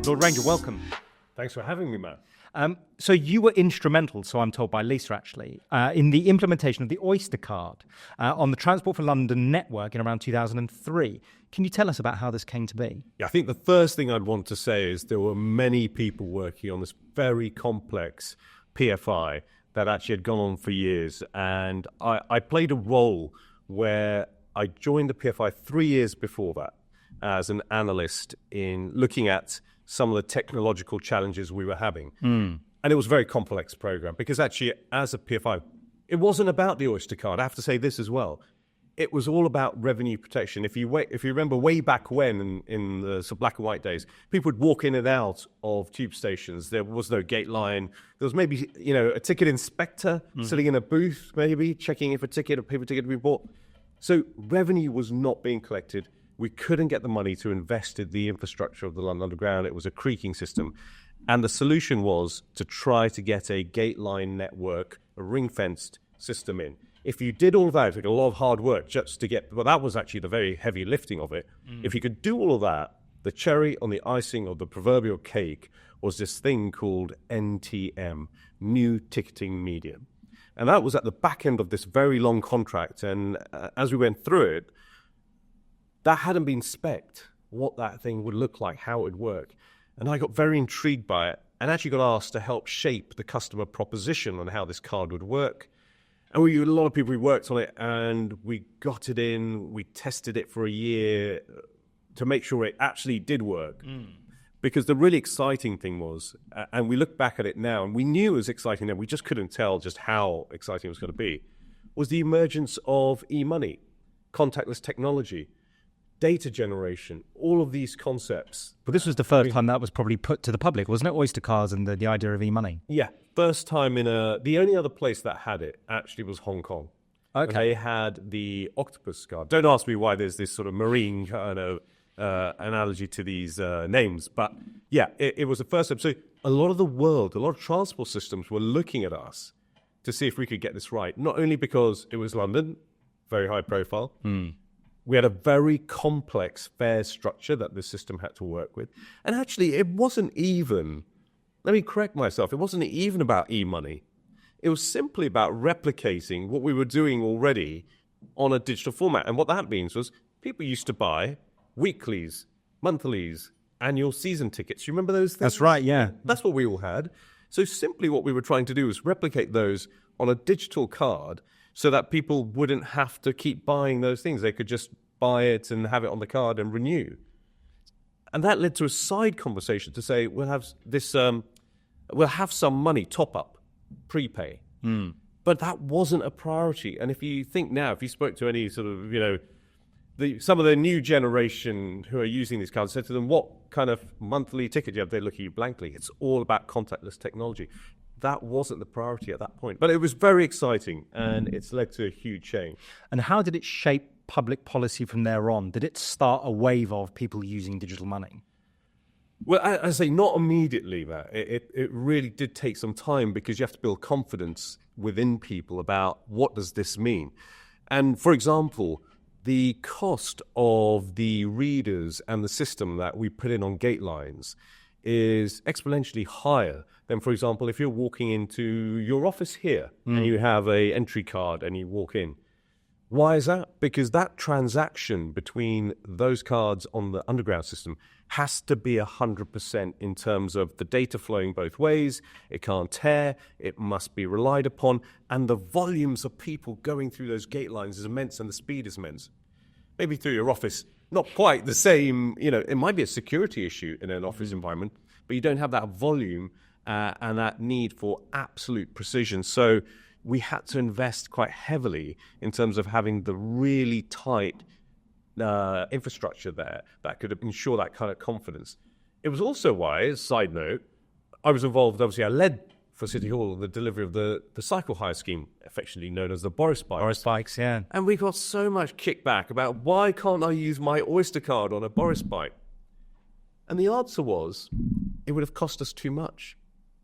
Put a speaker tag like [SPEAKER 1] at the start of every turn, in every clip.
[SPEAKER 1] Lord Ranger, welcome.
[SPEAKER 2] Thanks for having me, Matt.
[SPEAKER 1] So you were instrumental, so I'm told by Lisa actually, in the implementation of the Oyster card on the Transport for London network in around 2003. Can you tell us about how this came to be?
[SPEAKER 2] Yeah, I think the first thing I'd want to say is there were many people working on this very complex PFI that actually had gone on for years. And I played a role where I joined the PFI 3 years before that as an analyst in looking at some of the technological challenges we were having. And it was a very complex program because actually as a PFI, it wasn't about the Oyster card. I have to say this as well. It was all about revenue protection. If you remember way back when in the sort of black and white days, people would walk in and out of tube stations. There was no gate line. There was maybe, a ticket inspector sitting in a booth, maybe checking if a paper ticket had been bought. So revenue was not being collected. We couldn't get the money to invest in the infrastructure of the London Underground. It was a creaking system. And the solution was to try to get a gate line network, a ring-fenced system in. If you did all of that, it took a lot of hard work just to get, but that was actually the very heavy lifting of it. If you could do all of that, the cherry on the icing of the proverbial cake was this thing called NTM, New Ticketing Medium. And that was at the back end of this very long contract. And as we went through it, that hadn't been spec'd, what that thing would look like, how it would work. And I got very intrigued by it and actually got asked to help shape the customer proposition on how this card would work. And a lot of people, we worked on it and we got it in, we tested it for a year to make sure it actually did work. Because the really exciting thing was, and we look back at it now, and we knew it was exciting then, we just couldn't tell just how exciting it was going to be, was the emergence of e-money, contactless technology, data generation, all of these concepts.
[SPEAKER 1] But this was the first time that was probably put to the public, wasn't it? Oyster cards and the idea of e-money.
[SPEAKER 2] Yeah, first time the only other place that had it actually was Hong Kong.
[SPEAKER 1] Okay.
[SPEAKER 2] They had the octopus card. Don't ask me why there's this sort of marine kind of analogy to these names. But yeah, it was the first time. So a lot of transport systems were looking at us to see if we could get this right. Not only because it was London, very high profile. We had a very complex fare structure that the system had to work with. And actually, it wasn't even, let me correct myself, it wasn't even about e-money. It was simply about replicating what we were doing already on a digital format. And what that means was people used to buy weeklies, monthlies, annual season tickets. You remember those things?
[SPEAKER 1] That's right, yeah.
[SPEAKER 2] That's what we all had. So simply what we were trying to do was replicate those on a digital card so that people wouldn't have to keep buying those things. They could just buy it and have it on the card and renew. And that led to a side conversation to say, we'll have this, we'll have some money top up, prepay. But that wasn't a priority. And if you think now, if you spoke to any sort of, some of the new generation who are using these cards, said to them, what kind of monthly ticket do you have? They look at you blankly. It's all about contactless technology. That wasn't the priority at that point. But it was very exciting, and it's led to a huge change.
[SPEAKER 1] And how did it shape public policy from there on? Did it start a wave of people using digital money?
[SPEAKER 2] Well, I say not immediately, Matt. It really did take some time because you have to build confidence within people about what does this mean. And for example, the cost of the readers and the system that we put in on gate lines is exponentially higher than, for example, if you're walking into your office here and you have an entry card and you walk in. Why is that? Because that transaction between those cards on the underground system has to be 100% in terms of the data flowing both ways. It can't tear. It must be relied upon. And the volumes of people going through those gate lines is immense and the speed is immense. Maybe through your office, not quite the same, it might be a security issue in an office environment, but you don't have that volume and that need for absolute precision. So we had to invest quite heavily in terms of having the really tight infrastructure there that could ensure that kind of confidence. It was also why, as a side note, I was involved, obviously I led for City Hall the delivery of the cycle hire scheme, affectionately known as the Boris Bikes.
[SPEAKER 1] Boris Bikes, yeah.
[SPEAKER 2] And we got so much kickback about why can't I use my Oyster card on a Boris Bike? And the answer was, it would have cost us too much.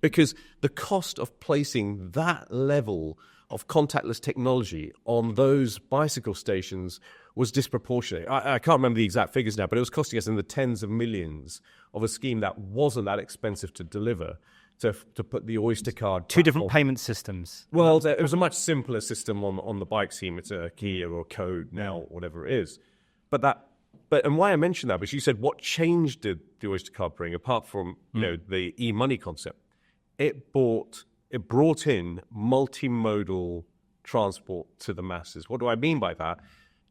[SPEAKER 2] Because the cost of placing that level of contactless technology on those bicycle stations was disproportionate. I can't remember the exact figures now, but it was costing us in the tens of millions of a scheme that wasn't that expensive to deliver, to put the Oyster card.
[SPEAKER 1] Two different payment systems.
[SPEAKER 2] Well, it was a much simpler system on the bike scheme. It's a key or a code now, whatever it is. And why I mentioned that was you said what change did the Oyster card bring apart from the e-money concept? It brought in multimodal transport to the masses. What do I mean by that?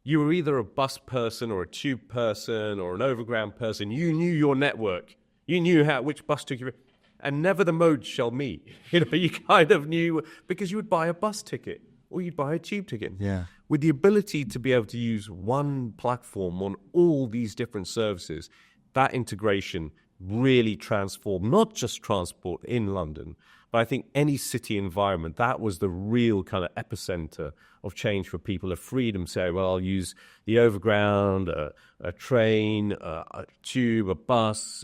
[SPEAKER 2] You were either a bus person or a tube person or an overground person. You knew your network. You knew which bus took you. And never the modes shall meet. You kind of knew because you would buy a bus ticket or you'd buy a tube ticket.
[SPEAKER 1] Yeah.
[SPEAKER 2] With the ability to be able to use one platform on all these different services, that integration really transformed not just transport in London, but I think any city environment. That was the real kind of epicenter of change for people, of freedom. Say, well, I'll use the overground, a train, a tube, a bus,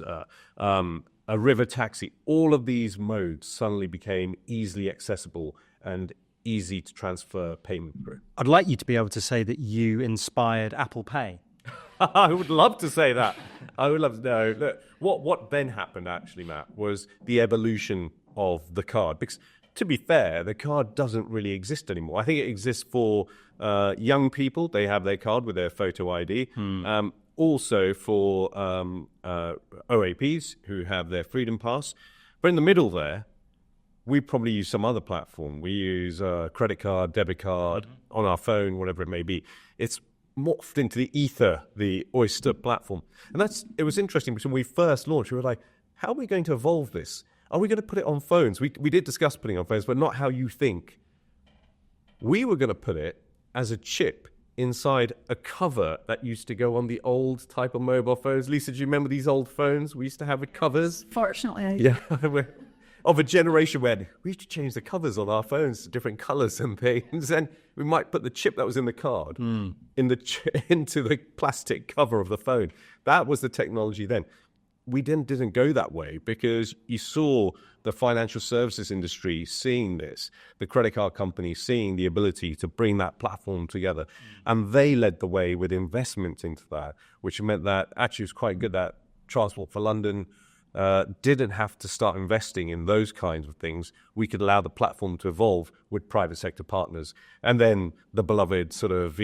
[SPEAKER 2] a river taxi. All of these modes suddenly became easily accessible and easy to transfer payment through.
[SPEAKER 1] I'd like you to be able to say that you inspired Apple Pay.
[SPEAKER 2] I would love to say that. I would love to know. Look, what then happened, actually, Matt, was the evolution of the card. Because, to be fair, the card doesn't really exist anymore. I think it exists for young people. They have their card with their photo ID. Also for OAPs who have their Freedom Pass. But in the middle there, we probably use some other platform. We use a credit card, debit card, on our phone, whatever it may be. It's morphed into the ether, the Oyster platform. And it was interesting because when we first launched, we were like, how are we going to evolve this? Are we going to put it on phones? We did discuss putting it on phones, but not how you think. We were going to put it as a chip inside a cover that used to go on the old type of mobile phones. Lisa, do you remember these old phones? We used to have the covers.
[SPEAKER 3] Fortunately,
[SPEAKER 2] Yeah, of a generation when we used to change the covers on our phones to different colors and things, and we might put the chip that was in the card into the plastic cover of the phone. That was the technology then. We didn't go that way because you saw the financial services industry seeing this, the credit card companies seeing the ability to bring that platform together. And they led the way with investment into that, which meant that actually it was quite good that Transport for London didn't have to start investing in those kinds of things. We could allow the platform to evolve with private sector partners. And then the beloved sort of,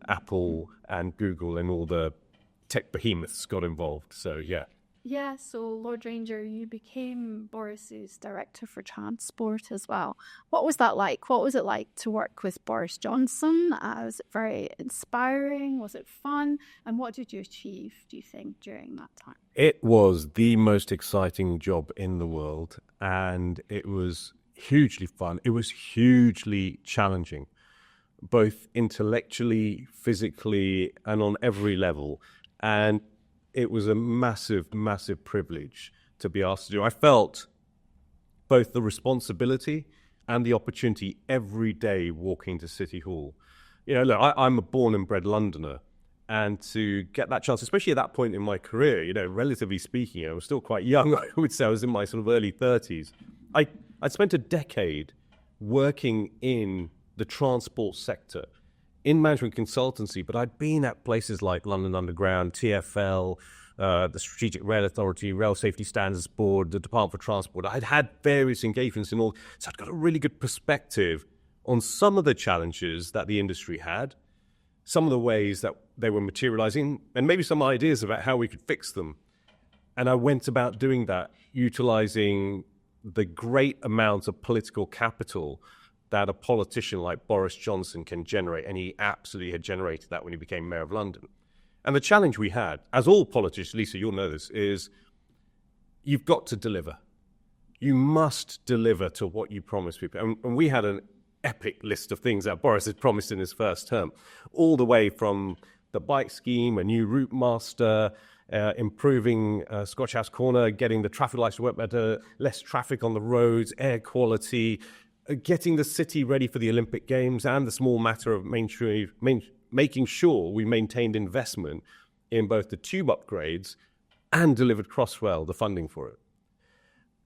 [SPEAKER 2] Apple and Google and all the tech behemoths got involved. So, yeah.
[SPEAKER 3] Yeah, so Lord Ranger, you became Boris's Director for Transport as well. What was that like? What was it like to work with Boris Johnson? Was it very inspiring? Was it fun? And what did you achieve, do you think, during that time?
[SPEAKER 2] It was the most exciting job in the world, and it was hugely fun. It was hugely challenging, both intellectually, physically, and on every level. And it was a massive, massive privilege to be asked to do. I felt both the responsibility and the opportunity every day walking to City Hall. Look, I'm a born and bred Londoner, and to get that chance, especially at that point in my career, relatively speaking, I was still quite young. I would say I was in my sort of early 30s. I spent a decade working in the transport sector, in management consultancy, but I'd been at places like London Underground, TfL, the Strategic Rail Authority, Rail Safety Standards Board, the Department for Transport. I'd had various engagements in all, so I'd got a really good perspective on some of the challenges that the industry had, some of the ways that they were materializing, and maybe some ideas about how we could fix them. And I went about doing that, utilizing the great amount of political capital that a politician like Boris Johnson can generate, and he absolutely had generated that when he became Mayor of London. And the challenge we had, as all politicians, Lisa, you'll know this, is you've got to deliver. You must deliver to what you promise people. And we had an epic list of things that Boris had promised in his first term, all the way from the bike scheme, a new route master, improving Scotch House Corner, getting the traffic lights to work better, less traffic on the roads, air quality, getting the city ready for the Olympic Games, and the small matter of making sure we maintained investment in both the tube upgrades and delivered Crossrail, the funding for it.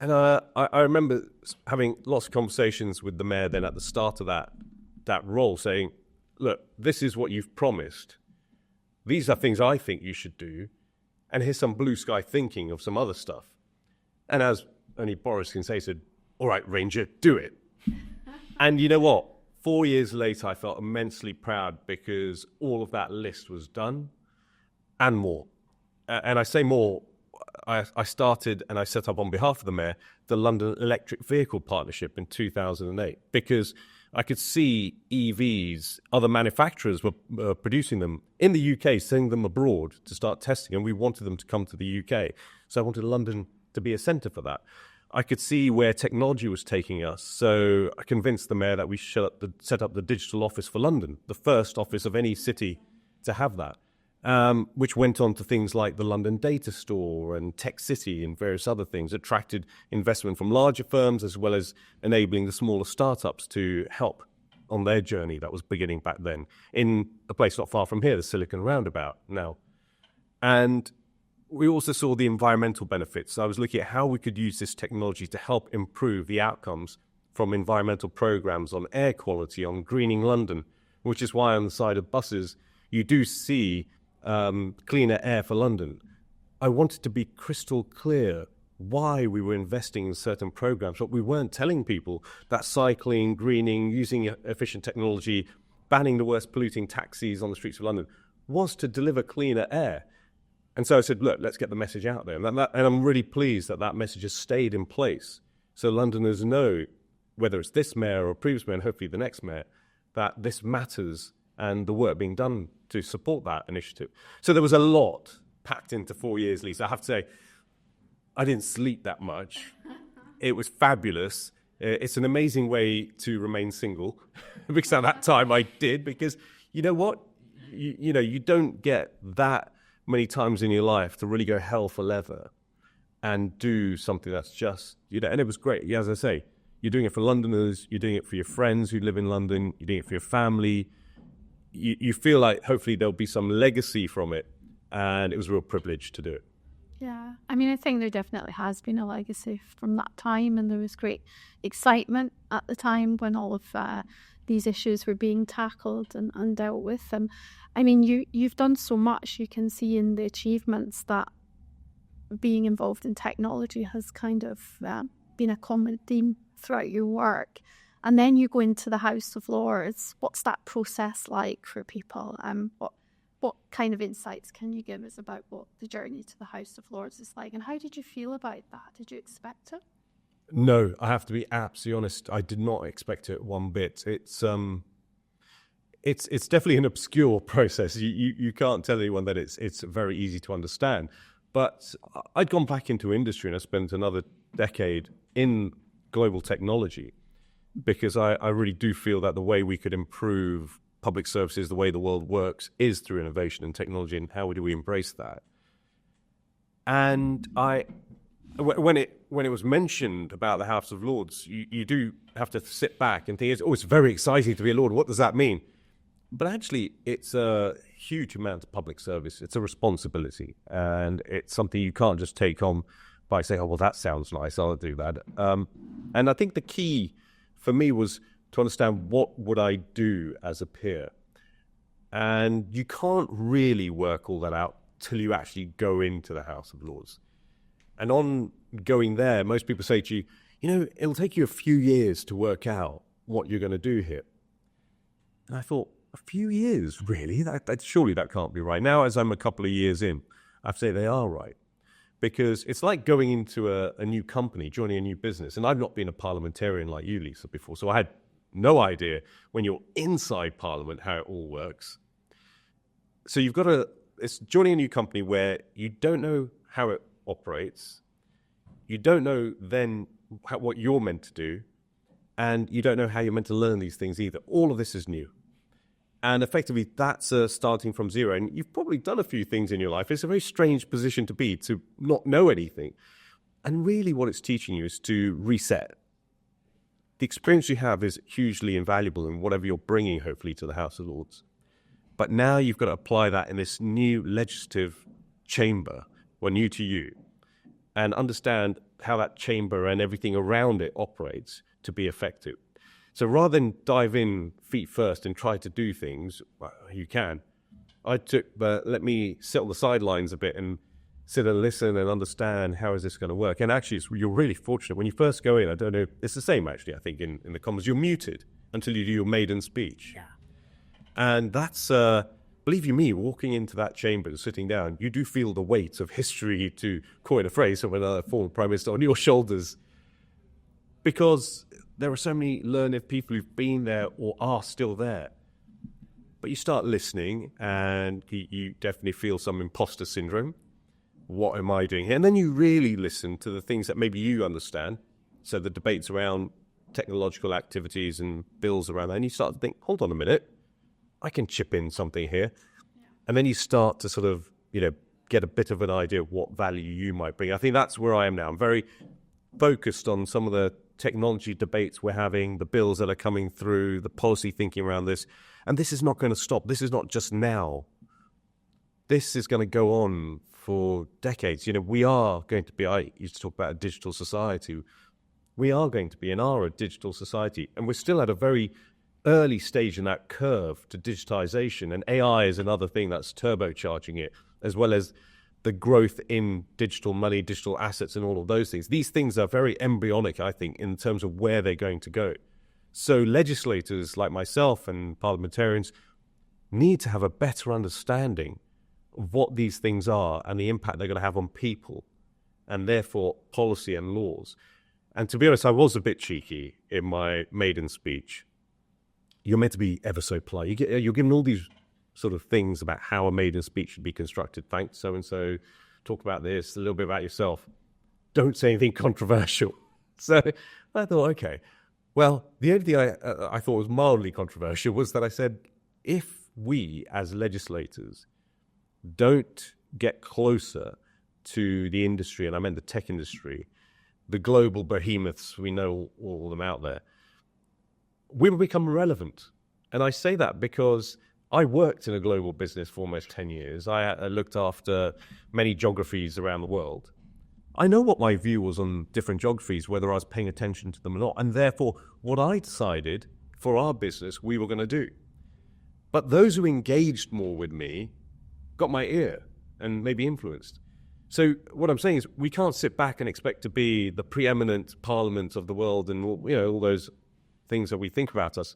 [SPEAKER 2] And I remember having lots of conversations with the mayor then at the start of that that role, saying, look, this is what you've promised. These are things I think you should do. And here's some blue sky thinking of some other stuff. And as only Boris can say, he said, all right, Ranger, do it. And you know what? 4 years later, I felt immensely proud because all of that list was done and more. And I say more, I started and I set up on behalf of the mayor the London Electric Vehicle Partnership in 2008 because I could see EVs, other manufacturers were producing them in the UK, sending them abroad to start testing, and we wanted them to come to the UK. So I wanted London to be a centre for that. I could see where technology was taking us, so I convinced the mayor that we should set up the digital office for London, the first office of any city to have that, which went on to things like the London Data Store and Tech City and various other things, attracted investment from larger firms as well as enabling the smaller startups to help on their journey that was beginning back then in a place not far from here, the Silicon Roundabout now. And we also saw the environmental benefits. I was looking at how we could use this technology to help improve the outcomes from environmental programs on air quality, on greening London, which is why on the side of buses you do see cleaner air for London. I wanted to be crystal clear why we were investing in certain programs, but we weren't telling people that cycling, greening, using efficient technology, banning the worst polluting taxis on the streets of London was to deliver cleaner air. And so I said, look, let's get the message out there. And I'm really pleased that that message has stayed in place. So Londoners know, whether it's this mayor or previous mayor, and hopefully the next mayor, that this matters and the work being done to support that initiative. So there was a lot packed into 4 years, Lisa. I have to say, I didn't sleep that much. It was fabulous. It's an amazing way to remain single, because at that time I did, because you know what? You don't get that many times in your life to really go hell for leather and do something that's just, and it was great. Yeah, as I say, you're doing it for Londoners, you're doing it for your friends who live in London, you're doing it for your family. You feel like hopefully there'll be some legacy from it, and it was a real privilege to do it.
[SPEAKER 3] Yeah, I mean, I think there definitely has been a legacy from that time, and there was great excitement at the time when all of these issues were being tackled and dealt with. And I mean, you've done so much. You can see in the achievements that being involved in technology has kind of been a common theme throughout your work. And then you go into the House of Lords. What's that process like for people? What kind of insights can you give us about what the journey to the House of Lords is like? And how did you feel about that? Did you expect it?
[SPEAKER 2] No, I have to be absolutely honest. I did not expect it one bit. It's definitely an obscure process. You can't tell anyone that it's very easy to understand. But I'd gone back into industry and I spent another decade in global technology, because I really do feel that the way we could improve public services, the way the world works, is through innovation and technology, and how do we embrace that? And when it was mentioned about the House of Lords, you do have to sit back and think, it's very exciting to be a Lord. What does that mean? But actually, it's a huge amount of public service. It's a responsibility, and it's something you can't just take on by saying, oh, well, that sounds nice, I'll do that. And I think the key for me was to understand what would I do as a peer. And you can't really work all that out till you actually go into the House of Lords. And on going there, most people say to you, it'll take you a few years to work out what you're going to do here. And I thought, a few years, really? Surely that can't be right. Now, as I'm a couple of years in, I have to say they are right. Because it's like going into a new company, joining a new business. And I've not been a parliamentarian like you, Lisa, before, so I had no idea when you're inside Parliament how it all works. So it's joining a new company where you don't know how it operates, you don't know then what you're meant to do, and you don't know how you're meant to learn these things either. All of this is new. And effectively, that's starting from zero. And you've probably done a few things in your life. It's a very strange position to be, to not know anything. And really what it's teaching you is to reset. The experience you have is hugely invaluable in whatever you're bringing, hopefully, to the House of Lords. But now you've got to apply that in this new legislative chamber, new to you, and understand how that chamber and everything around it operates to be effective. So rather than dive in feet first and try to do things, well, you can. I took, let me sit on the sidelines a bit and sit and listen and understand how is this going to work. And actually, you're really fortunate. When you first go in, I don't know, it's the same actually, I think, in the Commons. You're muted until you do your maiden speech.
[SPEAKER 1] Yeah.
[SPEAKER 2] And that's, believe you me, walking into that chamber and sitting down, you do feel the weight of history, to coin a phrase from another former Prime Minister, on your shoulders. Because there are so many learned people who've been there or are still there. But you start listening and you definitely feel some imposter syndrome. What am I doing here? And then you really listen to the things that maybe you understand. So the debates around technological activities and bills around that. And you start to think, hold on a minute, I can chip in something here. Yeah. And then you start to sort of, get a bit of an idea of what value you might bring. I think that's where I am now. I'm very focused on some of the technology debates we're having, the bills that are coming through, the policy thinking around this. And this is not going to stop. This is not just now. This is going to go on for decades. We are going to be, I used to talk about a digital society. We are going to be and are a digital society. And we're still at a very early stage in that curve to digitization. And AI is another thing that's turbocharging it, as well as the growth in digital money, digital assets, and all of those things. These things are very embryonic, I think, in terms of where they're going to go. So legislators like myself and parliamentarians need to have a better understanding of what these things are and the impact they're going to have on people, and therefore policy and laws. And to be honest, I was a bit cheeky in my maiden speech. You're meant to be ever so polite. You're given all these sort of things about how a maiden speech should be constructed. Thanks, so-and-so. Talk about this, a little bit about yourself. Don't say anything controversial. So I thought, okay. Well, the only thing I thought was mildly controversial was that I said, if we as legislators don't get closer to the industry, and I meant the tech industry, the global behemoths, we know all of them out there, we will become irrelevant. And I say that because I worked in a global business for almost 10 years. I looked after many geographies around the world. I know what my view was on different geographies, whether I was paying attention to them or not, and therefore what I decided for our business we were going to do. But those who engaged more with me got my ear and maybe influenced. So what I'm saying is we can't sit back and expect to be the preeminent parliament of the world and all those things that we think about us.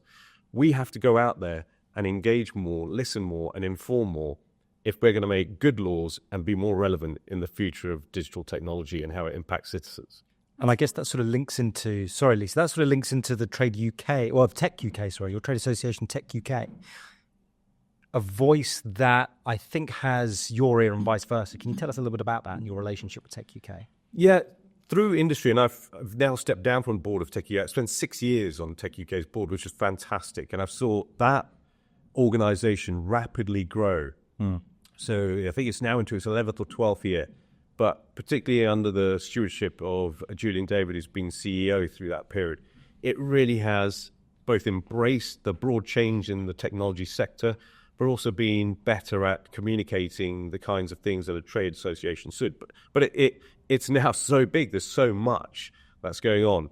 [SPEAKER 2] We have to go out there and engage more, listen more, and inform more if we're going to make good laws and be more relevant in the future of digital technology and how it impacts citizens.
[SPEAKER 1] And I guess that sort of links into, sorry, Lisa, that sort of links into the techUK, your trade association, techUK. A voice that I think has your ear and vice versa. Can you tell us a little bit about that and your relationship with techUK?
[SPEAKER 2] Yeah, through industry, and I've now stepped down from the board of techUK. I spent 6 years on techUK's board, which is fantastic. And I've saw that organization rapidly grow. So I think it's now into its 11th or 12th year. But particularly under the stewardship of Julian David, who's been CEO through that period, it really has both embraced the broad change in the technology sector, but also being better at communicating the kinds of things that a trade association should. But it's now so big, there's so much that's going on.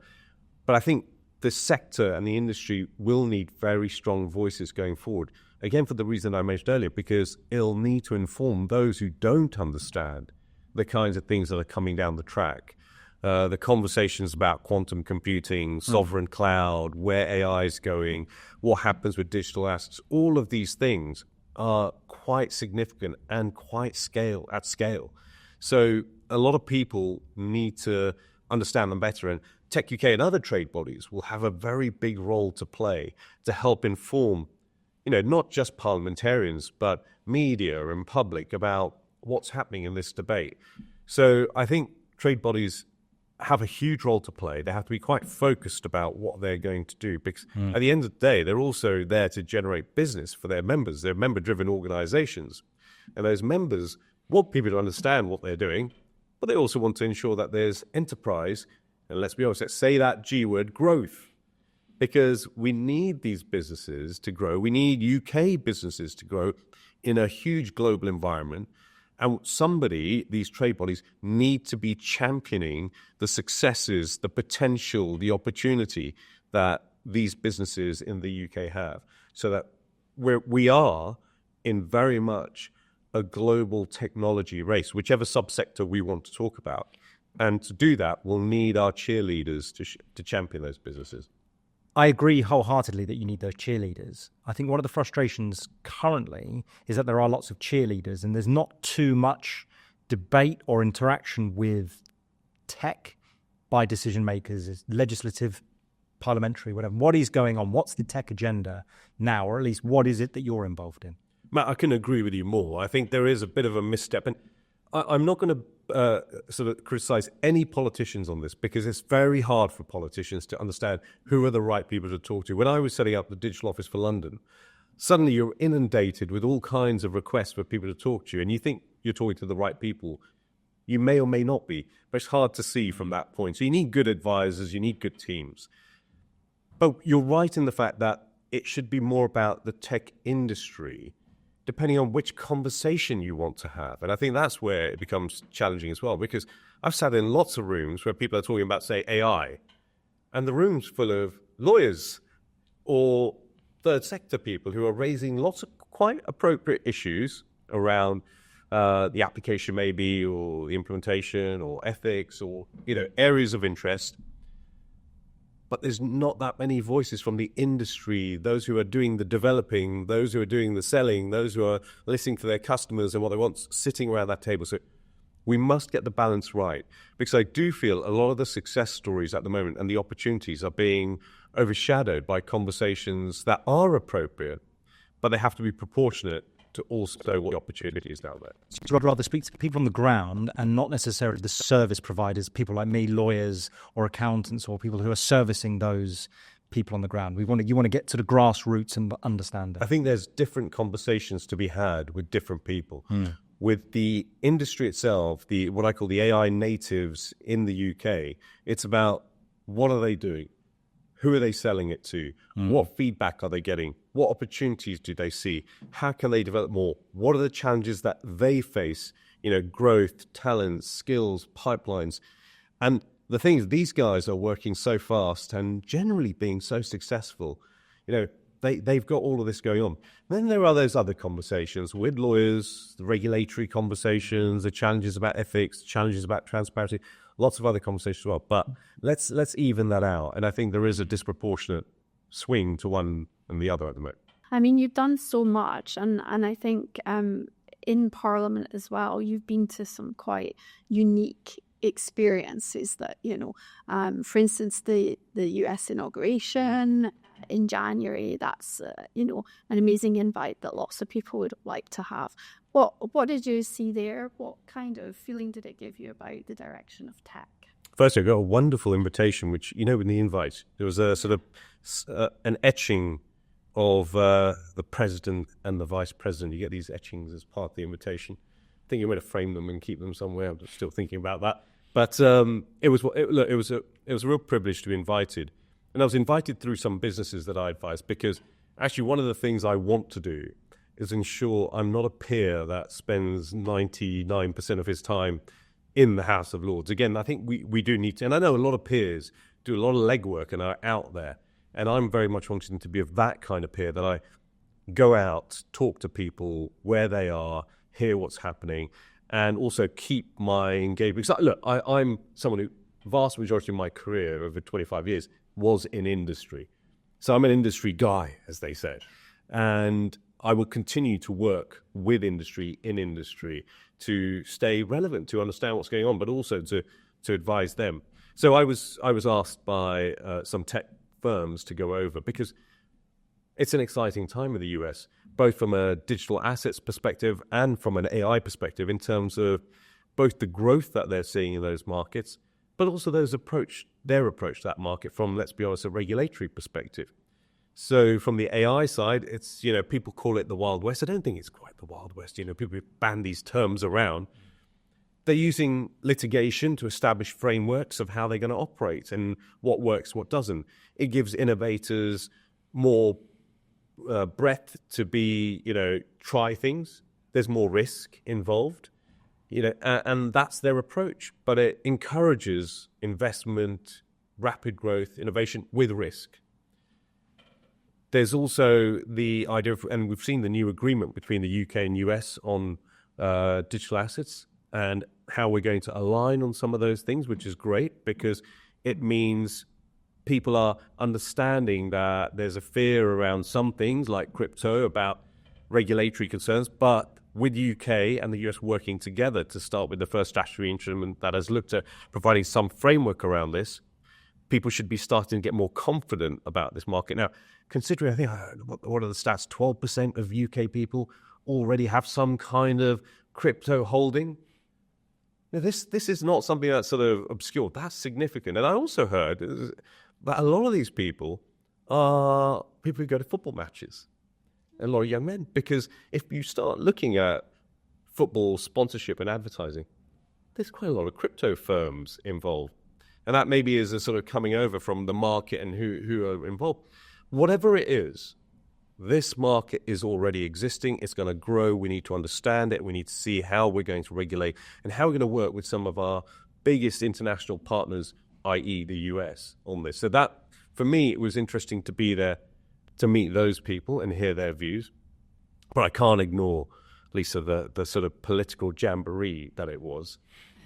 [SPEAKER 2] But I think the sector and the industry will need very strong voices going forward. Again, for the reason I mentioned earlier, because it'll need to inform those who don't understand the kinds of things that are coming down the track. The conversations about quantum computing, sovereign cloud, where AI is going, what happens with digital assets, all of these things are quite significant and quite at scale. So a lot of people need to understand them better. And techUK and other trade bodies will have a very big role to play to help inform, not just parliamentarians, but media and public about what's happening in this debate. So I think trade bodies have a huge role to play. They have to be quite focused about what they're going to do, because at the end of the day, they're also there to generate business for their members. They're member-driven organizations. And those members want people to understand what they're doing, but they also want to ensure that there's enterprise, and let's be honest, let's say that G word, growth, because we need these businesses to grow. We need UK businesses to grow in a huge global environment. And these trade bodies need to be championing the successes, the potential, the opportunity that these businesses in the UK have, so that we are in very much a global technology race, whichever subsector we want to talk about. And to do that, we'll need our cheerleaders to champion those businesses.
[SPEAKER 1] I agree wholeheartedly that you need those cheerleaders. I think one of the frustrations currently is that there are lots of cheerleaders and there's not too much debate or interaction with tech by decision makers, legislative, parliamentary, whatever. What is going on? What's the tech agenda now? Or at least what is it that you're involved in?
[SPEAKER 2] Matt, I can agree with you more. I think there is a bit of a misstep. And I'm not going to sort of criticize any politicians on this, because it's very hard for politicians to understand who are the right people to talk to. When I was setting up the digital office for London, suddenly you're inundated with all kinds of requests for people to talk to you, and you think you're talking to the right people. You may or may not be, but it's hard to see from that point. So you need good advisors, you need good teams. But you're right in the fact that it should be more about the tech industry, depending on which conversation you want to have. And I think that's where it becomes challenging as well, because I've sat in lots of rooms where people are talking about, say, AI, and the room's full of lawyers or third sector people who are raising lots of quite appropriate issues around the application maybe, or the implementation, or ethics, or areas of interest. But there's not that many voices from the industry, those who are doing the developing, those who are doing the selling, those who are listening to their customers and what they want, sitting around that table. So we must get the balance right, because I do feel a lot of the success stories at the moment and the opportunities are being overshadowed by conversations that are appropriate, but they have to be proportionate to also what the opportunity is out there.
[SPEAKER 1] So I'd rather speak to people on the ground and not necessarily the service providers, people like me, lawyers or accountants, or people who are servicing those people on the ground. You want to get to the grassroots and understand it.
[SPEAKER 2] I think there's different conversations to be had with different people. With the industry itself, what I call the AI natives in the UK, it's about what are they doing? Who are they selling it to? What feedback are they getting? What opportunities do they see? How can they develop more? What are the challenges that they face? Growth, talents, skills, pipelines. And the thing is, these guys are working so fast and generally being so successful. They've got all of this going on. Then there are those other conversations with lawyers, the regulatory conversations, the challenges about ethics, challenges about transparency, lots of other conversations as well. But let's even that out. And I think there is a disproportionate swing to one and the other at the moment.
[SPEAKER 3] I mean, you've done so much, and I think in Parliament as well, you've been to some quite unique experiences that, for instance, the US inauguration in January, that's, an amazing invite that lots of people would like to have. What did you see there? What kind of feeling did it give you about the direction of tech?
[SPEAKER 2] First, I got a wonderful invitation, which, in the invite, there was a sort of an etching of the president and the vice president. You get these etchings as part of the invitation. I think you're going to frame them and keep them somewhere. I'm still thinking about that. But it was a real privilege to be invited. And I was invited through some businesses that I advise, because actually one of the things I want to do is ensure I'm not a peer that spends 99% of his time in the House of Lords. Again, I think we do need to, and I know a lot of peers do a lot of legwork and are out there, and I'm very much wanting to be of that kind of peer, that I go out, talk to people where they are, hear what's happening, and also keep my engagement. Because look, I'm someone who, vast majority of my career over 25 years was in industry. So I'm an industry guy, as they said. And I will continue to work with industry, in industry, to stay relevant, to understand what's going on, but also to advise them. So I was asked by some tech firms to go over, because it's an exciting time in the US, both from a digital assets perspective and from an AI perspective, in terms of both the growth that they're seeing in those markets, but also their approach to that market from, let's be honest, a regulatory perspective. So from the AI side, it's, people call it the Wild West. I don't think it's quite the Wild West. People ban these terms around. They're using litigation to establish frameworks of how they're going to operate and what works, what doesn't. It gives innovators more breadth to try things. There's more risk involved. And that's their approach. But it encourages investment, rapid growth, innovation with risk. there's also the idea of, and we've seen the new agreement between the UK and US on digital assets and how we're going to align on some of those things, which is great because it means people are understanding that there's a fear around some things like crypto about regulatory concerns, but with the UK and the US working together to start with the first statutory instrument that has looked at providing some framework around this, people should be starting to get more confident about this market. Now, considering, I think, what are the stats? 12% of UK people already have some kind of crypto holding. Now, this is not something that's sort of obscure. That's significant. And I also heard that a lot of these people are people who go to football matches, and a lot of young men. Because if you start looking at football sponsorship and advertising, there's quite a lot of crypto firms involved. And that maybe is a sort of coming over from the market and who are involved. Whatever it is, this market is already existing. It's going to grow. We need to understand it. We need to see how we're going to regulate and how we're going to work with some of our biggest international partners, i.e. the US, on this. So that, for me, it was interesting to be there to meet those people and hear their views. But I can't ignore, Lisa, the sort of political jamboree that it was.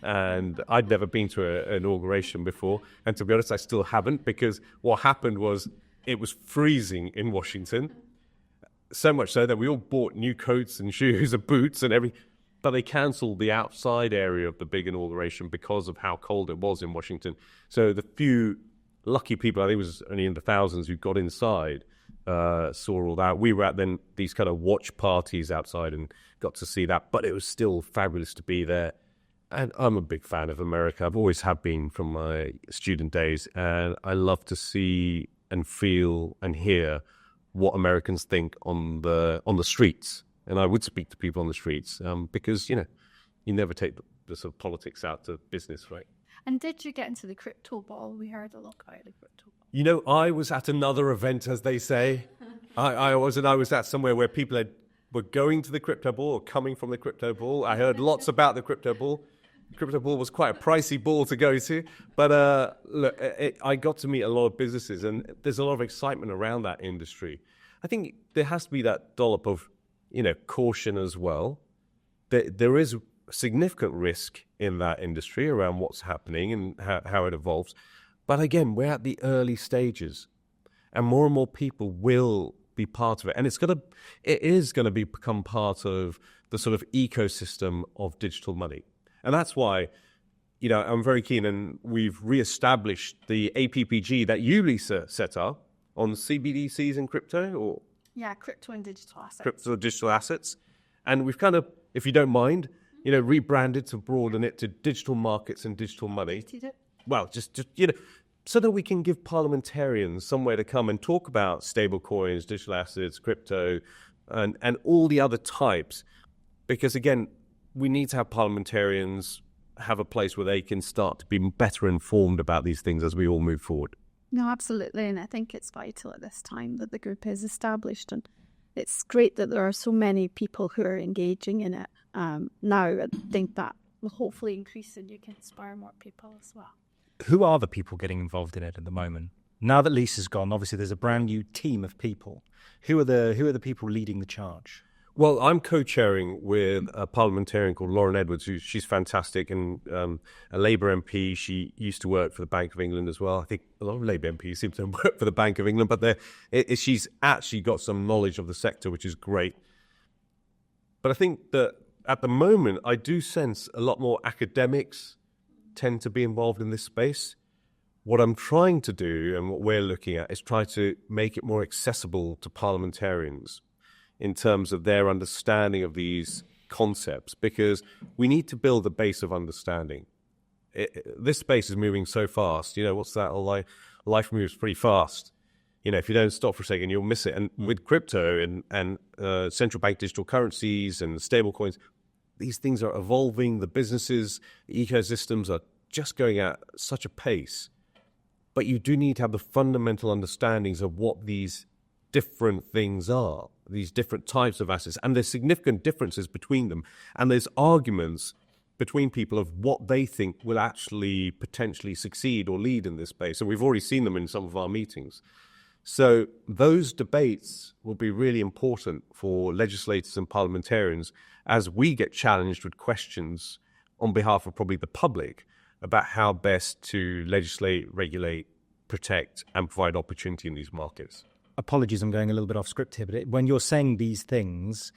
[SPEAKER 2] And I'd never been to an inauguration before. And to be honest, I still haven't, because what happened was it was freezing in Washington. So much so that we all bought new coats and shoes and boots and everything. But they cancelled the outside area of the big inauguration because of how cold it was in Washington. So the few lucky people, I think it was only in the thousands, who got inside, saw all that. We were at then these kind of watch parties outside and got to see that. But it was still fabulous to be there. And I'm a big fan of America. I've always have been from my student days. And I love to see and feel and hear what Americans think on the streets. And I would speak to people on the streets because, you never take the sort of politics out to business, right?
[SPEAKER 3] And did you get into the crypto ball? We heard a lot about the crypto ball.
[SPEAKER 2] I was at another event, as they say. I was at somewhere where people were going to the crypto ball or coming from the crypto ball. I heard lots about the crypto ball. The crypto ball was quite a pricey ball to go to. But look, I got to meet a lot of businesses, and there's a lot of excitement around that industry. I think there has to be that dollop of, caution as well. There is significant risk in that industry around what's happening and how it evolves. But again, we're at the early stages, and more people will be part of it. And it is going to become part of the sort of ecosystem of digital money. And that's why, I'm very keen, and we've reestablished the APPG that you, Lisa, set up on CBDCs and crypto,
[SPEAKER 3] Yeah, crypto and digital assets.
[SPEAKER 2] Crypto digital assets. And we've kind of, if you don't mind, rebranded to broaden it to digital markets and digital money. Well, just so that we can give parliamentarians somewhere to come and talk about stable coins, digital assets, crypto, and all the other types. Because again, we need to have parliamentarians have a place where they can start to be better informed about these things as we all move forward.
[SPEAKER 3] No, absolutely. And I think it's vital at this time that the group is established. And it's great that there are so many people who are engaging in it now. I think that will hopefully increase and you can inspire more people as well.
[SPEAKER 1] Who are the people getting involved in it at the moment? Now that Lisa's gone, obviously there's a brand new team of people. Who are the people leading the charge?
[SPEAKER 2] Well, I'm co-chairing with a parliamentarian called Lauren Edwards, she's fantastic, and a Labour MP. She used to work for the Bank of England as well. I think a lot of Labour MPs seem to work for the Bank of England, but she's actually got some knowledge of the sector, which is great. But I think that at the moment, I do sense a lot more academics tend to be involved in this space. What I'm trying to do, and what we're looking at, is try to make it more accessible to parliamentarians in terms of their understanding of these concepts, because we need to build a base of understanding. This space is moving so fast. What's that? Life moves pretty fast. If you don't stop for a second, you'll miss it. And with crypto and central bank digital currencies and stable coins, these things are evolving. The businesses, the ecosystems are just going at such a pace. But you do need to have the fundamental understandings of what these different things are, these different types of assets, and there's significant differences between them. And there's arguments between people of what they think will actually potentially succeed or lead in this space. And we've already seen them in some of our meetings. So those debates will be really important for legislators and parliamentarians as we get challenged with questions on behalf of probably the public about how best to legislate, regulate, protect, and provide opportunity in these markets.
[SPEAKER 1] Apologies, I'm going a little bit off script here, but when you're saying these things,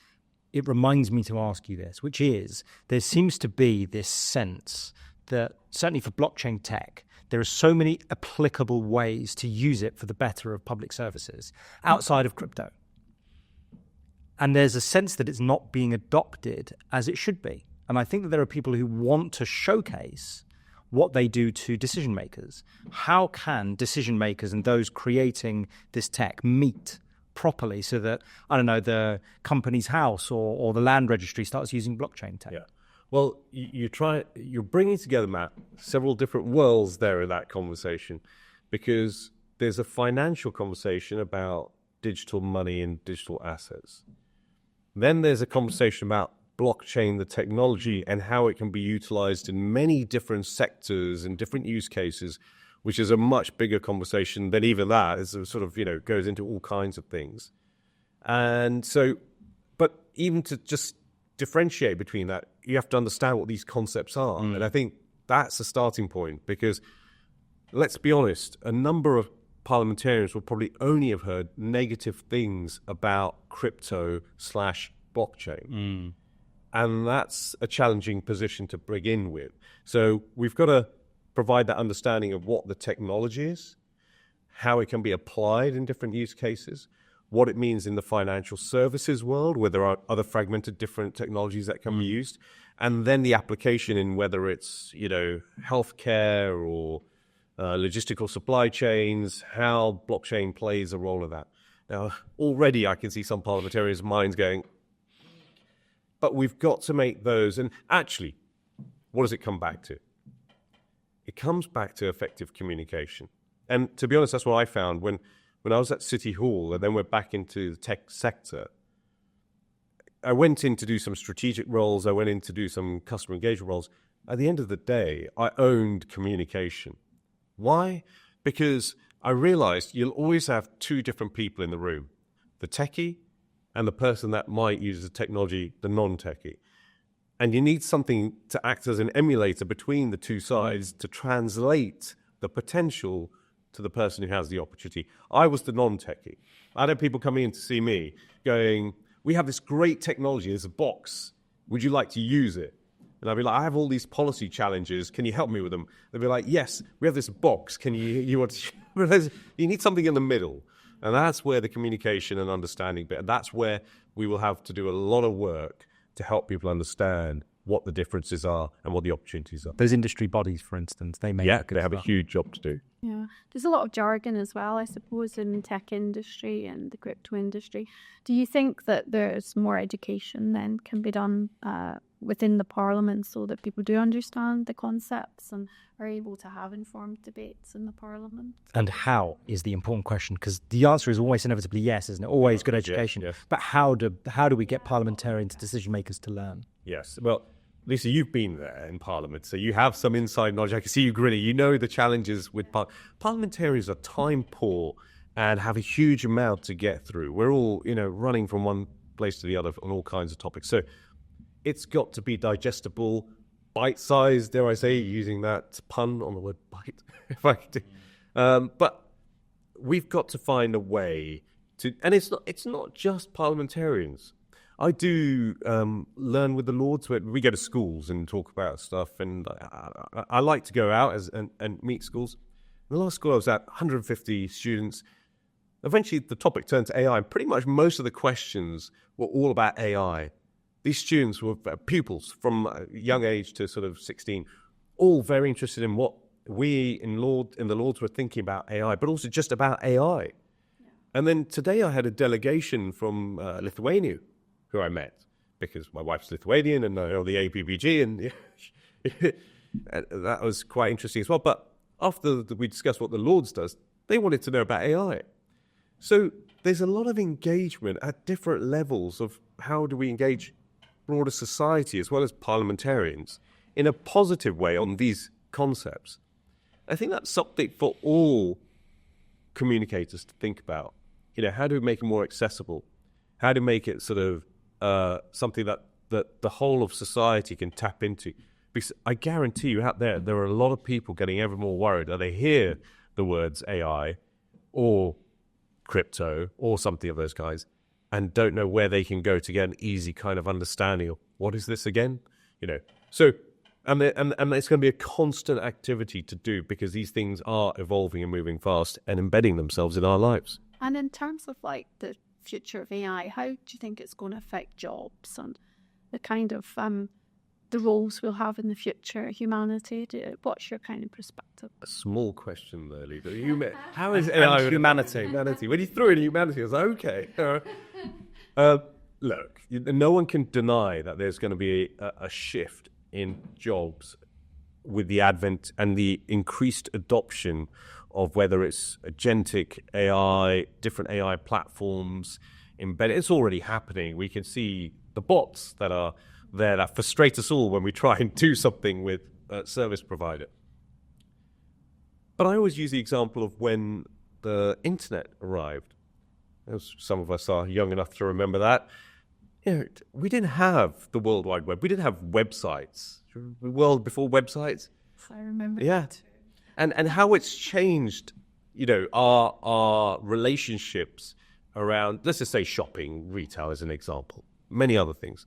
[SPEAKER 1] it reminds me to ask you this, which is there seems to be this sense that certainly for blockchain tech, there are so many applicable ways to use it for the better of public services outside of crypto. And there's a sense that it's not being adopted as it should be. And I think that there are people who want to showcase what they do to decision makers. How can decision makers and those creating this tech meet properly so that, I don't know, the company's house or the land registry starts using blockchain tech?
[SPEAKER 2] Yeah. Well, you're bringing together, Matt, several different worlds there in that conversation, because there's a financial conversation about digital money and digital assets. Then there's a conversation about blockchain, the technology, and how it can be utilized in many different sectors and different use cases, which is a much bigger conversation than even that. It's a sort of, goes into all kinds of things. And so, but even to just differentiate between that, you have to understand what these concepts are. And I think that's a starting point, because let's be honest, a number of parliamentarians will probably only have heard negative things about crypto/blockchain. And that's a challenging position to begin with. So we've got to provide that understanding of what the technology is, how it can be applied in different use cases, what it means in the financial services world, where there are other fragmented different technologies that can be used, and then the application in whether it's, healthcare or logistical supply chains, how blockchain plays a role of that. Now, already I can see some parliamentarians' minds going, but we've got to make those. And actually, what does it come back to? It comes back to effective communication. And to be honest, that's what I found when I was at City Hall and then we're back into the tech sector. I went in to do some strategic roles. I went in to do some customer engagement roles. At the end of the day, I owned communication. Why? Because I realized you'll always have two different people in the room, the techie and the person that might use the technology, the non-techie. And you need something to act as an emulator between the two sides to translate the potential to the person who has the opportunity. I was the non-techie. I had people coming in to see me going, we have this great technology, there's a box. Would you like to use it? And I'd be like, I have all these policy challenges. Can you help me with them? They'd be like, yes, we have this box. You need something in the middle. And that's where the communication and understanding bit, and that's where we will have to do a lot of work to help people understand what the differences are and what the opportunities are.
[SPEAKER 1] Those industry bodies, for instance, they make
[SPEAKER 2] they have a huge job to do.
[SPEAKER 3] Yeah, there's a lot of jargon as well, I suppose, in the tech industry and the crypto industry. Do you think that there's more education then can be done within the parliament so that people do understand the concepts and are able to have informed debates in the parliament?
[SPEAKER 1] And how is the important question, because the answer is always inevitably yes, isn't it? Always good education.
[SPEAKER 2] Yes.
[SPEAKER 1] But how do we get parliamentarians, decision makers to learn?
[SPEAKER 2] Yes. Well, Lisa, you've been there in Parliament, so you have some inside knowledge. I can see you grinning. You know the challenges with parliamentarians are time poor and have a huge amount to get through. We're all, running from one place to the other on all kinds of topics. So it's got to be digestible, bite-sized, dare I say, using that pun on the word bite, if I could do. But we've got to find a way to, and it's not just parliamentarians. I do learn with the Lords. We go to schools and talk about stuff, and I like to go out and meet schools. The last school I was at, 150 students. Eventually, the topic turned to AI, and pretty much most of the questions were all about AI. These students were pupils from a young age to sort of 16, all very interested in what we in the Lords were thinking about AI, but also just about AI. Yeah. And then today I had a delegation from Lithuania, who I met because my wife's Lithuanian and I know the APPG, and that was quite interesting as well. But after we discussed what the Lords does, they wanted to know about AI. So there's a lot of engagement at different levels of how do we engage broader society as well as parliamentarians in a positive way on these concepts. I think that's something for all communicators to think about. How do we make it more accessible? How do we make it sort of something that the whole of society can tap into? Because I guarantee you out there are a lot of people getting ever more worried that they hear the words AI or crypto or something of those guys and don't know where they can go to get an easy kind of understanding of what is this again? So and it's going to be a constant activity to do because these things are evolving and moving fast and embedding themselves in our lives.
[SPEAKER 3] And in terms of like the future of AI, how do you think it's going to affect jobs and the kind of the roles we'll have in the future, humanity? What's your kind of perspective?
[SPEAKER 2] A small question there, Lisa. How is AI
[SPEAKER 1] And humanity?
[SPEAKER 2] When you threw in humanity, I was like, okay. Look, no one can deny that there's going to be a shift in jobs with the advent and the increased adoption of whether it's agentic AI, different AI platforms embedded. It's already happening. We can see the bots that are there that frustrate us all when we try and do something with a service provider. But I always use the example of when the internet arrived. As some of us are young enough to remember that. We didn't have the World Wide Web. We didn't have websites. The world before websites.
[SPEAKER 3] I remember.
[SPEAKER 2] Yeah. And how it's changed, our relationships around, let's just say shopping, retail as an example, many other things.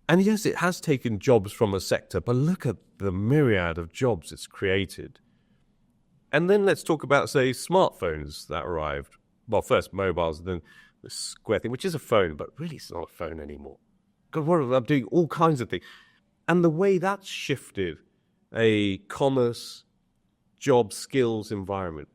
[SPEAKER 2] And yes, it has taken jobs from a sector, but look at the myriad of jobs it's created. And then let's talk about, say, smartphones that arrived. Well, first mobiles, then the square thing, which is a phone, but really it's not a phone anymore. God, I'm doing all kinds of things. And the way that's shifted a commerce, job, skills environment.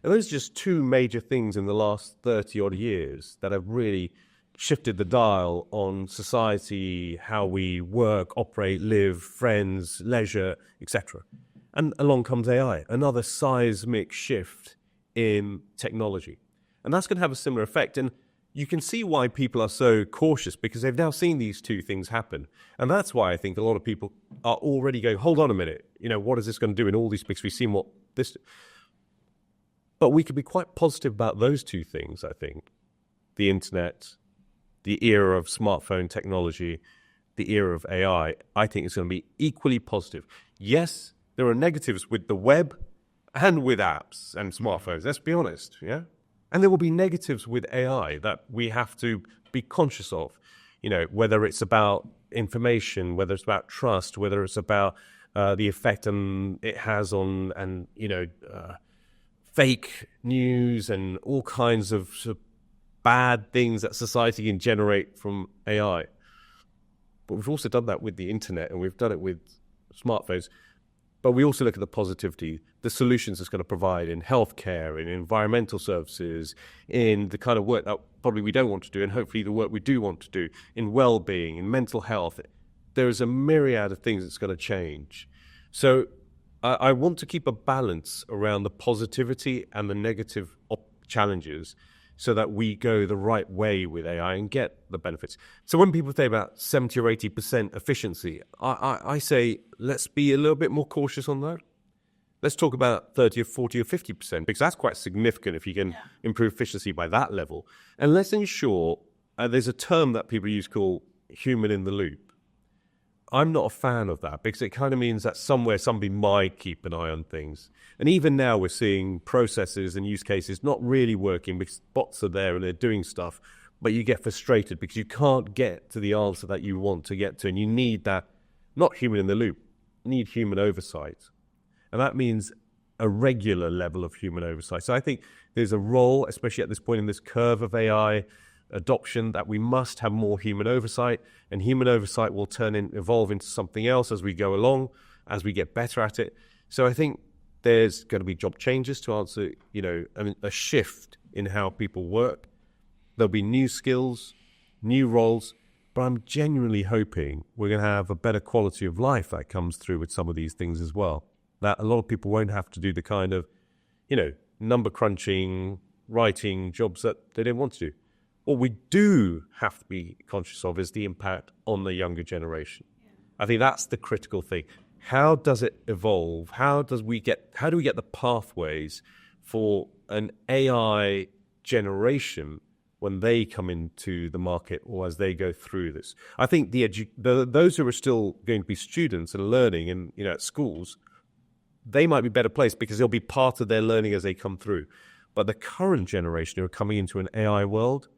[SPEAKER 2] And those are just two major things in the last 30-odd years that have really shifted the dial on society, how we work, operate, live, friends, leisure, etc. And along comes AI, another seismic shift in technology. And that's going to have a similar effect. And you can see why people are so cautious because they've now seen these two things happen. And that's why I think a lot of people are already going, hold on a minute, what is this going to do in all these, because we've seen what this... But we could be quite positive about those two things, I think. The internet, the era of smartphone technology, the era of AI, I think it's going to be equally positive. Yes, there are negatives with the web and with apps and smartphones, let's be honest, yeah? And there will be negatives with AI that we have to be conscious of, whether it's about information, whether it's about trust, whether it's about the effect it has on, fake news and all kinds of bad things that society can generate from AI. But we've also done that with the internet and we've done it with smartphones. But we also look at the positivity, the solutions it's going to provide in healthcare, in environmental services, in the kind of work that probably we don't want to do, and hopefully the work we do want to do, in well-being, in mental health. There is a myriad of things that's going to change. So I want to keep a balance around the positivity and the negative challenges so that we go the right way with AI and get the benefits. So when people say about 70 or 80% efficiency, I say let's be a little bit more cautious on that. Let's talk about 30 or 40 or 50% because that's quite significant if you can improve efficiency by that level. And let's ensure, there's a term that people use called human in the loop. I'm not a fan of that because it kind of means that somewhere somebody might keep an eye on things. And even now we're seeing processes and use cases not really working because bots are there and they're doing stuff, but you get frustrated because you can't get to the answer that you want to get to. And you need that, not human in the loop, you need human oversight. And that means a regular level of human oversight. So I think there's a role, especially at this point in this curve of AI adoption, that we must have more human oversight, and human oversight will evolve into something else as we go along, as we get better at it. So I think there's going to be job changes to answer, a shift in how people work. There'll be new skills, new roles, but I'm genuinely hoping we're going to have a better quality of life that comes through with some of these things as well. That a lot of people won't have to do the kind of, number crunching, writing jobs that they didn't want to do. What we do have to be conscious of is the impact on the younger generation. I think that's the critical thing. How does it evolve? How do we get the pathways for an AI generation when they come into the market or as they go through this. I think those who are still going to be students and learning in, at schools, they might be better placed because they'll be part of their learning as they come through. But the current generation who are coming into an AI world,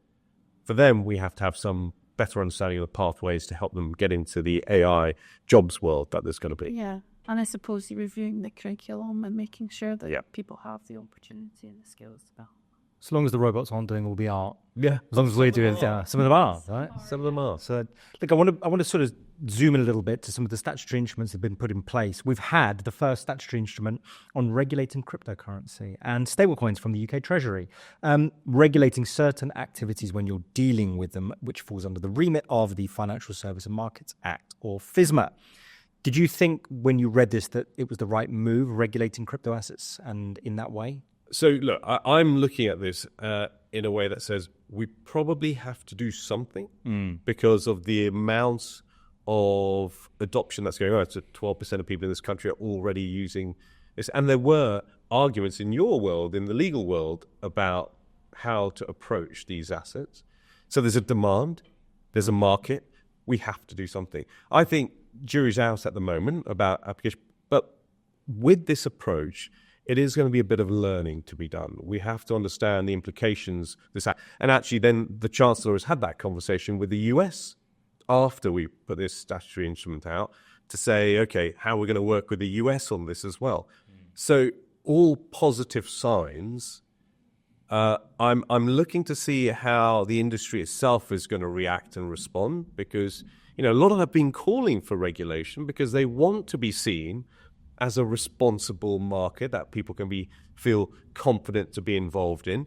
[SPEAKER 2] for them, we have to have some better understanding of the pathways to help them get into the AI jobs world that there's going to be.
[SPEAKER 3] Yeah. And I suppose you're reviewing the curriculum and making sure that people have the opportunity and the skills to develop.
[SPEAKER 1] As long as the robots aren't doing all the art.
[SPEAKER 2] Yeah.
[SPEAKER 1] As long as we're doing some of them are, right?
[SPEAKER 2] Some of them are.
[SPEAKER 1] So, look, I want to sort of zoom in a little bit to some of the statutory instruments that have been put in place. We've had the first statutory instrument on regulating cryptocurrency and stablecoins from the UK Treasury, regulating certain activities when you're dealing with them, which falls under the remit of the Financial Services and Markets Act, or FSMA. Did you think when you read this that it was the right move, regulating crypto assets and in that way?
[SPEAKER 2] So, look, I'm looking at this in a way that says we probably have to do something because of the amounts of adoption that's going on. So 12% of people in this country are already using this. And there were arguments in your world, in the legal world, about how to approach these assets. So there's a demand, there's a market, we have to do something. I think jury's out at the moment about application, but with this approach, it is going to be a bit of learning to be done. We have to understand the implications. And actually then the Chancellor has had that conversation with the US after we put this statutory instrument out to say, okay, how are we going to work with the US on this as well? So all positive signs. I'm looking to see how the industry itself is going to react and respond because, a lot of them have been calling for regulation because they want to be seen as a responsible market that people can feel confident to be involved in.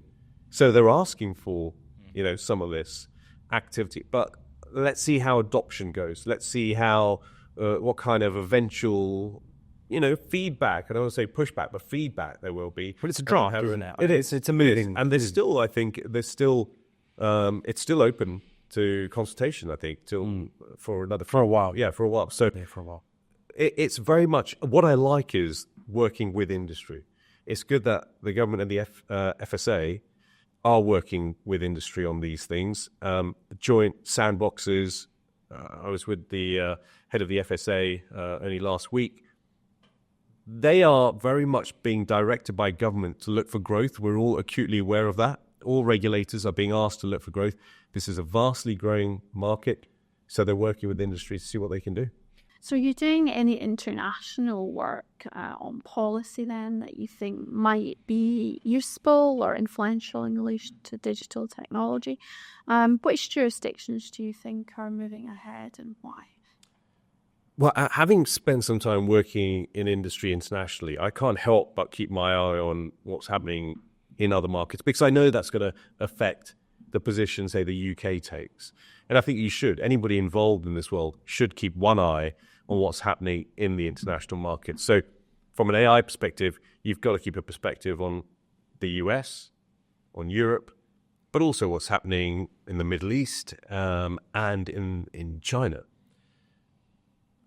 [SPEAKER 2] So they're asking for, some of this activity. But let's see how adoption goes. Let's see how, what kind of eventual, feedback. I don't want to say pushback, but feedback there will be.
[SPEAKER 1] But it's a draft, isn't it?
[SPEAKER 2] It is.
[SPEAKER 1] It's a moving.
[SPEAKER 2] And there's still, I think, it's still open to consultation, I think, for a while. Yeah, for a while. So
[SPEAKER 1] for a while.
[SPEAKER 2] It's very much what I like is working with industry. It's good that the government and the FSA are working with industry on these things. The joint sandboxes. I was with the head of the FSA only last week. They are very much being directed by government to look for growth. We're all acutely aware of that. All regulators are being asked to look for growth. This is a vastly growing market, so they're working with industry to see what they can do.
[SPEAKER 3] So are you doing any international work on policy then that you think might be useful or influential in relation to digital technology? Which jurisdictions do you think are moving ahead and why?
[SPEAKER 2] Well, having spent some time working in industry internationally, I can't help but keep my eye on what's happening in other markets because I know that's going to affect the position, say, the UK takes. And I think you should. Anybody involved in this world should keep one eye on what's happening in the international market. So from an AI perspective, you've got to keep a perspective on the US, on Europe, but also what's happening in the Middle East and in China.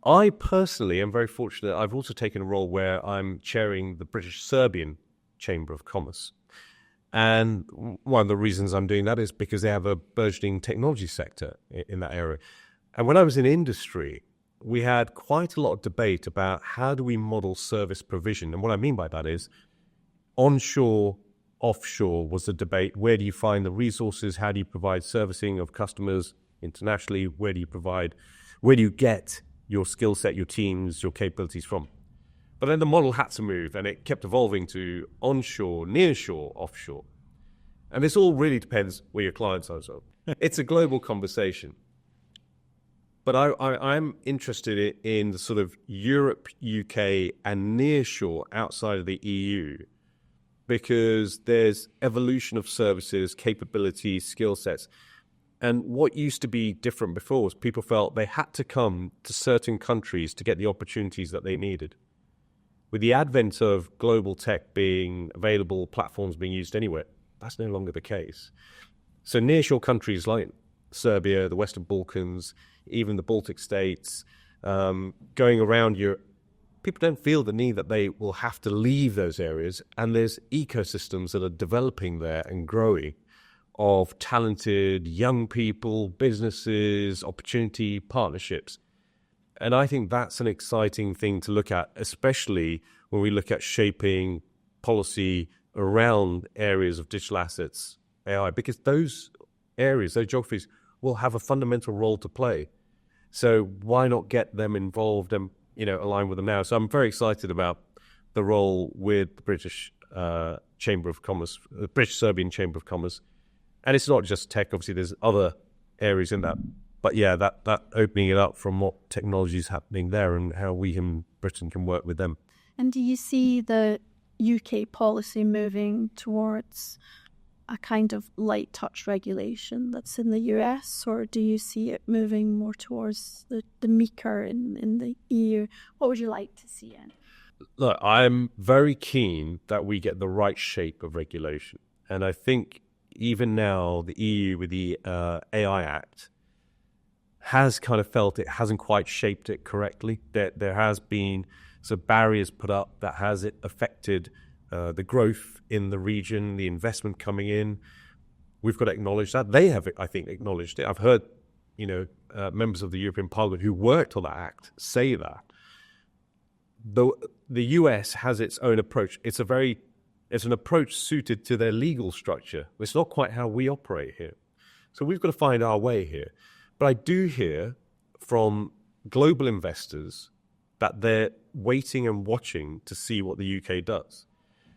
[SPEAKER 2] I personally am very fortunate. I've also taken a role where I'm chairing the British-Serbian Chamber of Commerce. And one of the reasons I'm doing that is because they have a burgeoning technology sector in that area. And when I was in industry, we had quite a lot of debate about how do we model service provision. And what I mean by that is onshore, offshore was the debate. Where do you find the resources? How do you provide servicing of customers internationally? Where do you get your skill set, your teams, your capabilities from? But then the model had to move, and it kept evolving to onshore, nearshore, offshore. And this all really depends where your clients are. So it's a global conversation. But I'm interested in the sort of Europe, UK, and nearshore outside of the EU, because there's evolution of services, capabilities, skill sets. And what used to be different before was people felt they had to come to certain countries to get the opportunities that they needed. With the advent of global tech being available, platforms being used anywhere, that's no longer the case. So nearshore countries like Serbia, the Western Balkans, even the Baltic states, going around Europe, people don't feel the need that they will have to leave those areas. And there's ecosystems that are developing there and growing of talented young people, businesses, opportunity, partnerships. And I think that's an exciting thing to look at, especially when we look at shaping policy around areas of digital assets, AI, because those areas, those geographies, will have a fundamental role to play. So why not get them involved and, align with them now? So I'm very excited about the role with the British Chamber of Commerce, the British Serbian Chamber of Commerce. And it's not just tech, obviously there's other areas in that. But yeah, that opening it up from what technology is happening there and how we in Britain can work with them.
[SPEAKER 3] And do you see the UK policy moving towards a kind of light touch regulation that's in the US, or do you see it moving more towards the meeker in the EU? What would you like to see in?
[SPEAKER 2] Look, I'm very keen that we get the right shape of regulation. And I think even now the EU with the AI Act has kind of felt it hasn't quite shaped it correctly. There has been some barriers put up that has it affected the growth in the region, the investment coming in. We've got to acknowledge that. They have, I think, acknowledged it. I've heard, members of the European Parliament who worked on that act say that. The US has its own approach. It's an approach suited to their legal structure. It's not quite how we operate here. So we've got to find our way here. But I do hear from global investors that they're waiting and watching to see what the UK does.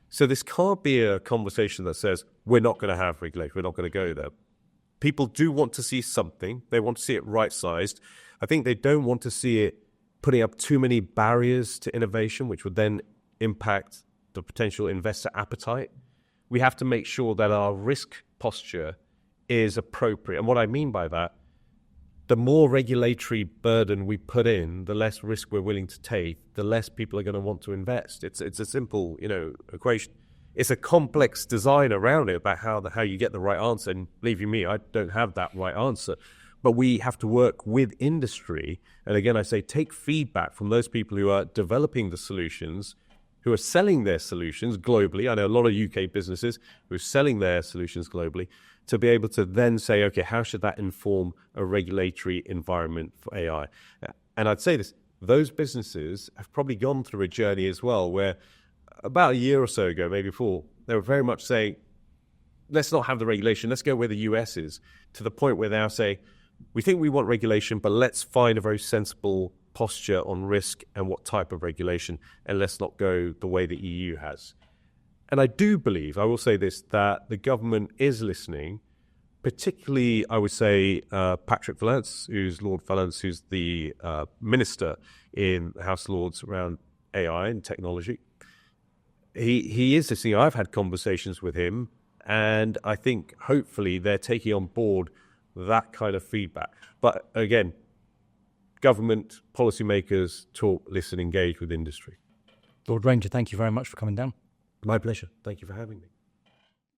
[SPEAKER 2] So this can't be a conversation that says, we're not going to have regulation, we're not going to go there. People do want to see something. They want to see it right-sized. I think they don't want to see it putting up too many barriers to innovation, which would then impact the potential investor appetite. We have to make sure that our risk posture is appropriate. And what I mean by that, the more regulatory burden we put in, the less risk we're willing to take, the less people are going to want to invest. It's a simple, equation. It's a complex design around it about how you get the right answer. And believe you me, I don't have that right answer. But we have to work with industry. And again, I say take feedback from those people who are developing the solutions, who are selling their solutions globally. I know a lot of UK businesses who are selling their solutions globally, to be able to then say, okay, how should that inform a regulatory environment for AI? And I'd say this, those businesses have probably gone through a journey as well, where about a year or so ago, maybe 4, they were very much saying, let's not have the regulation, let's go where the US is, to the point where they now say, we think we want regulation, but let's find a very sensible posture on risk and what type of regulation, and let's not go the way the EU has. And I do believe, I will say this, that the government is listening, particularly, I would say, Patrick Vallance, Lord Vallance, who's the minister in the House of Lords around AI and technology. He is listening. I've had conversations with him, and I think hopefully they're taking on board that kind of feedback. But again, government, policymakers talk, listen, engage with industry.
[SPEAKER 1] Lord Ranger, thank you very much for coming down.
[SPEAKER 2] My pleasure. Thank you for having me.